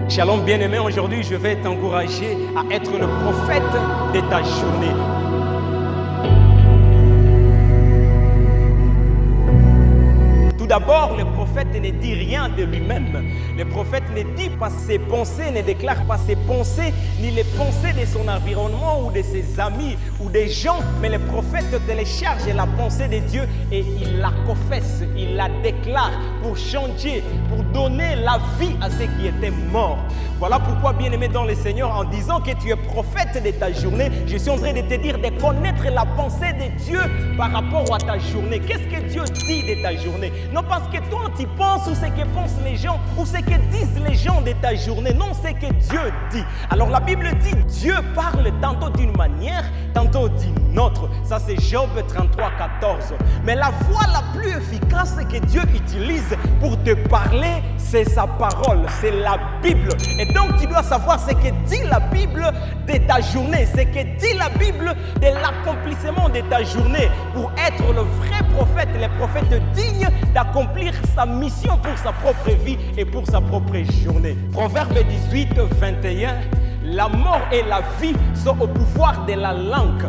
Shalom bien-aimé, aujourd'hui je vais t'encourager à être le prophète de ta journée. Tout d'abord, le prophète ne dit rien de lui-même. Le prophète ne dit pas ses pensées, ne déclare pas ses pensées, ni les pensées de son environnement ou de ses amis ou des gens. Mais le prophète télécharge la pensée de Dieu et il la confesse, il la déclare pour changer, pour donner la vie à ceux qui étaient morts. Voilà pourquoi, bien-aimé dans le Seigneur, en disant que tu es prophète de ta journée, je suis en train de te dire de connaître la pensée de Dieu par rapport à ta journée. Qu'est-ce que Dieu dit de ta journée? Non parce que toi tu penses ou ce que pensent les gens ou ce que disent les gens de ta journée. Non, c'est que Dieu dit. Alors la Bible dit Dieu parle tantôt d'une manière, tantôt d'une autre. Ça c'est Job 33, 14. Mais la voie la plus efficace que Dieu utilise pour te parler, c'est sa parole, c'est la Bible. Et donc tu dois savoir ce que dit la Bible de ta journée, ce que dit la Bible de l'accomplissement de ta journée pour être le vrai prophète, le prophète digne d'accomplir sa mission pour sa propre vie et pour sa propre journée. Proverbe 18, 21, la mort et la vie sont au pouvoir de la langue.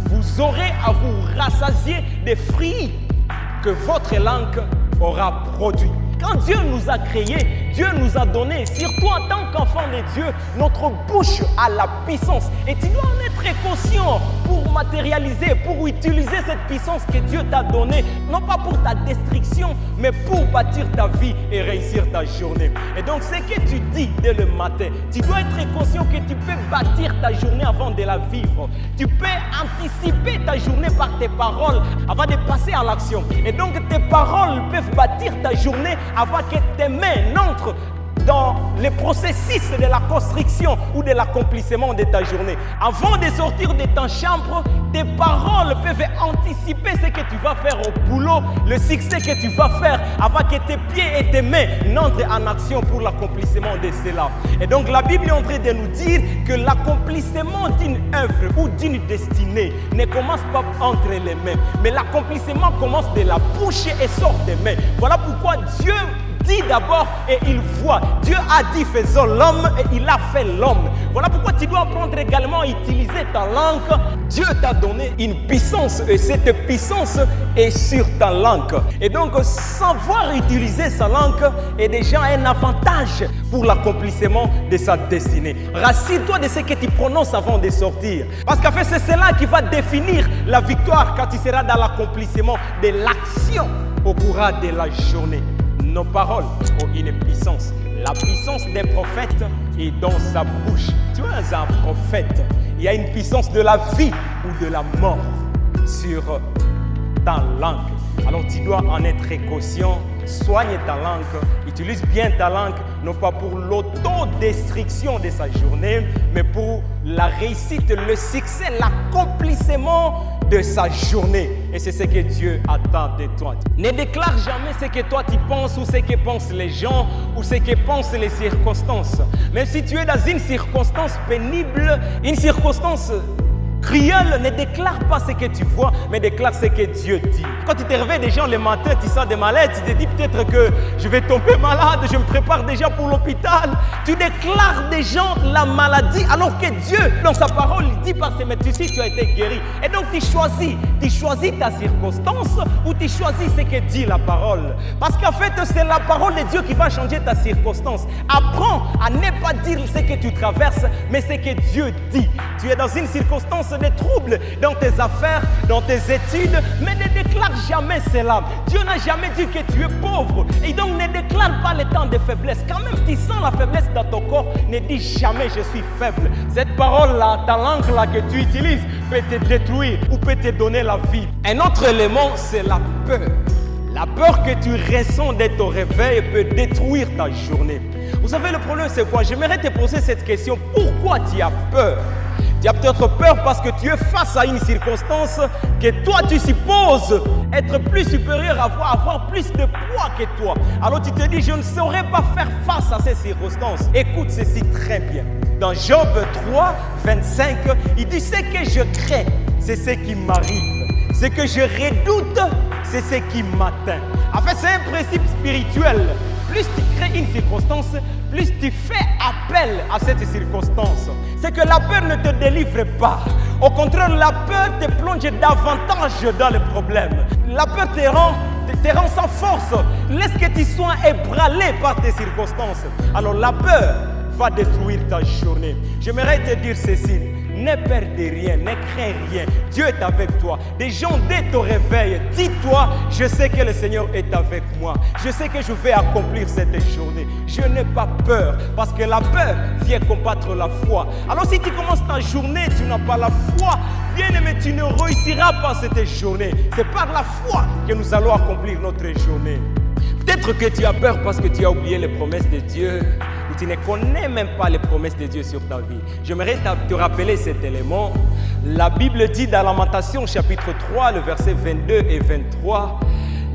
Vous aurez à vous rassasier des fruits que votre langue aura produit. Quand Dieu nous a créés, Dieu nous a donné, surtout en tant qu'enfant de Dieu, notre bouche a la puissance. Et tu dois en être conscient pour matérialiser, pour utiliser cette puissance que Dieu t'a donnée, non pas pour ta destruction, mais pour bâtir ta vie et réussir ta journée. Et donc, ce que tu dis dès le matin, tu dois être conscient que tu peux bâtir ta journée avant de la vivre. Tu peux anticiper ta journée par tes paroles avant de passer à l'action. Et donc, tes paroles peuvent bâtir ta journée avant que tes mains n'entrent dans le processus de la construction ou de l'accomplissement de ta journée. Avant de sortir de ta chambre, tes paroles peuvent anticiper ce que tu vas faire au boulot, le succès que tu vas faire avant que tes pieds et tes mains n'entrent en action pour l'accomplissement de cela. Et donc la Bible est en train de nous dire que l'accomplissement d'une œuvre ou d'une destinée ne commence pas entre les mains, mais l'accomplissement commence de la bouche et sort des mains. Voilà pourquoi Dieu dit d'abord et il voit. Dieu a dit faisons l'homme et il a fait l'homme. Voilà pourquoi tu dois apprendre également à utiliser ta langue. Dieu t'a donné une puissance et cette puissance est sur ta langue. Et donc savoir utiliser sa langue est déjà un avantage pour l'accomplissement de sa destinée. Rassure-toi de ce que tu prononces avant de sortir. Parce qu'en fait c'est cela qui va définir la victoire quand tu seras dans l'accomplissement de l'action au cours de la journée. Nos paroles ont une puissance. La puissance d'un prophète est dans sa bouche. Tu es un prophète. Il y a une puissance de la vie ou de la mort sur ta langue. Alors tu dois en être conscient. Soigne ta langue. Utilise bien ta langue, non pas pour l'autodestruction de sa journée, mais pour la réussite, le succès, l'accomplissement de sa journée. Et c'est ce que Dieu attend de toi. Ne déclare jamais ce que toi tu penses ou ce que pensent les gens ou ce que pensent les circonstances. Même si tu es dans une circonstance pénible, une circonstance cruelle, ne déclare pas ce que tu vois, mais déclare ce que Dieu dit. Quand tu te réveilles déjà le matin, tu sens des malaises, tu te dis peut-être que je vais tomber malade, je me prépare déjà pour l'hôpital. Tu déclares déjà la maladie alors que Dieu, dans sa parole, il dit par ses médecins, tu as été guéri. Et donc tu choisis ta circonstance ou tu choisis ce que dit la parole. Parce qu'en fait, c'est la parole de Dieu qui va changer ta circonstance. Apprends à ne pas dire ce que tu traverses, mais ce que Dieu dit. Tu es dans une circonstance de troubles dans tes affaires, dans tes études, mais ne déclare jamais cela. Dieu n'a jamais dit que tu es pauvre et donc ne déclare pas les temps de faiblesse. Quand même tu sens la faiblesse dans ton corps, ne dis jamais je suis faible. Cette parole-là, ta langue-là que tu utilises peut te détruire ou peut te donner la vie. Un autre élément, c'est la peur. La peur que tu ressens dès ton réveil peut détruire ta journée. Vous savez le problème c'est quoi? J'aimerais te poser cette question. Pourquoi tu as peur? Tu as peut-être peur parce que tu es face à une circonstance que toi tu supposes être plus supérieur, avoir plus de poids que toi. Alors tu te dis, je ne saurais pas faire face à ces circonstances. Écoute ceci très bien. Dans Job 3, 25, il dit, ce que je crains, c'est ce qui m'arrive. Ce que je redoute, c'est ce qui m'atteint. En fait, c'est un principe spirituel. plus tu crées une circonstance, plus tu fais appel à cette circonstance. C'est que la peur ne te délivre pas. Au contraire, la peur te plonge davantage dans le problème. La peur te rend sans force. Laisse que tu sois ébranlé par tes circonstances. Alors la peur va détruire ta journée. J'aimerais te dire ceci. Ne perds rien, ne crains rien. Dieu est avec toi. Des gens dès ton réveil, dis-toi, je sais que le Seigneur est avec moi. Je sais que je vais accomplir cette journée. Je n'ai pas peur parce que la peur vient combattre la foi. Alors si tu commences ta journée, tu n'as pas la foi, bien-aimé, tu ne réussiras pas cette journée. C'est par la foi que nous allons accomplir notre journée. Peut-être que tu as peur parce que tu as oublié les promesses de Dieu. Ou tu ne connais même pas les promesses de Dieu sur ta vie. J'aimerais te rappeler cet élément. La Bible dit dans Lamentation chapitre 3, le verset 22 et 23,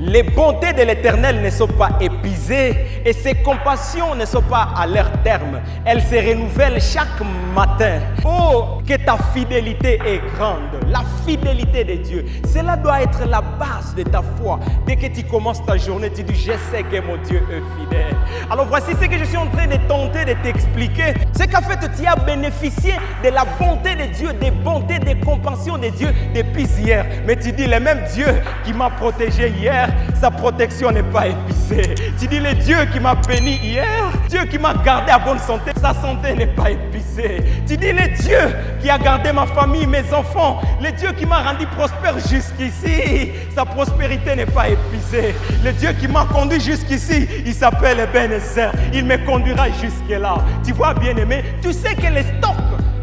les bontés de l'Éternel ne sont pas épuisées et ses compassions ne sont pas à leur terme. Elles se renouvellent chaque matin. Oh, que ta fidélité est grande. La fidélité de Dieu, cela doit être la base de ta foi. Dès que tu commences ta journée, tu dis, je sais que mon Dieu est fidèle. Alors voici ce que je suis en train de tenter de t'expliquer. C'est qu'en fait, tu as bénéficié de la bonté de Dieu, des bontés, des compassions de Dieu depuis hier. Mais tu dis, le même Dieu qui m'a protégé hier, sa protection n'est pas épuisée. Tu dis, le Dieu qui m'a béni hier, Dieu qui m'a gardé à bonne santé, sa santé n'est pas épuisée. Tu dis, le Dieu qui a gardé ma famille, mes enfants, le Dieu qui m'a rendu prospère jusqu'ici, sa prospérité n'est pas épuisée. Le Dieu qui m'a conduit jusqu'ici, il s'appelle Ebenezer. Il me conduira jusque-là. Tu vois, bien-aimé, tu sais que le stock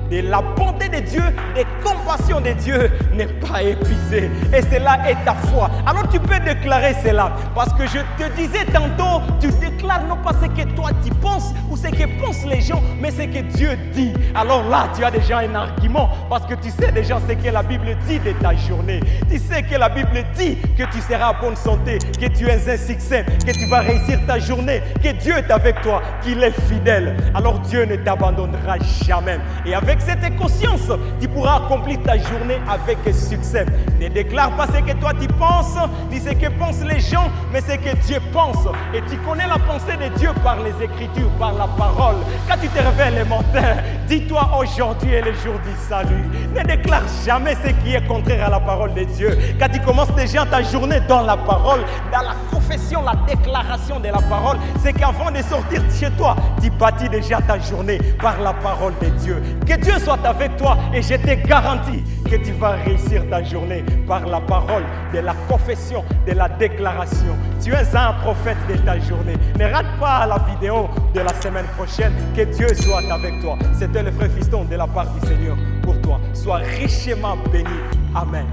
de la bonté de Dieu, des compassions de Dieu n'est pas épuisé. Et cela est ta foi. Alors tu peux déclarer cela. Parce que je te disais tantôt, tu déclares non pas ce que toi tu penses ou ce que pensent les gens, mais ce que Dieu dit. Alors là, tu as déjà un argument. Parce que tu sais déjà ce que la Bible dit de ta journée. Tu sais que la Bible dit que tu seras en bonne santé, que tu es un succès, que tu vas réussir ta journée, que Dieu est avec toi, qu'il est fidèle. Alors Dieu ne t'abandonnera jamais. Et avec cette conscience, tu pourras accomplir ta journée avec succès. Ne déclare pas ce que toi tu penses, ni ce que pensent les gens, mais ce que Dieu pense. Et tu connais la pensée de Dieu par les Écritures, par la parole. Quand tu te réveilles le matin, dis-toi, aujourd'hui est le jour du salut. Ne déclare jamais ce qui est contraire à la parole de Dieu. Quand tu commences déjà ta journée dans la parole, dans la confession, la déclaration de la parole, c'est qu'avant de sortir de chez toi, tu bâtis déjà ta journée par la parole de Dieu. Que Dieu soit avec toi et je te garantis que tu vas réussir ta journée par la parole, de la confession, de la déclaration. Tu es un prophète de ta journée. Ne rate pas la vidéo de la semaine prochaine. Que Dieu soit avec toi. C'était le frère Fiston de la part du Seigneur pour toi. Sois richement béni. Amen.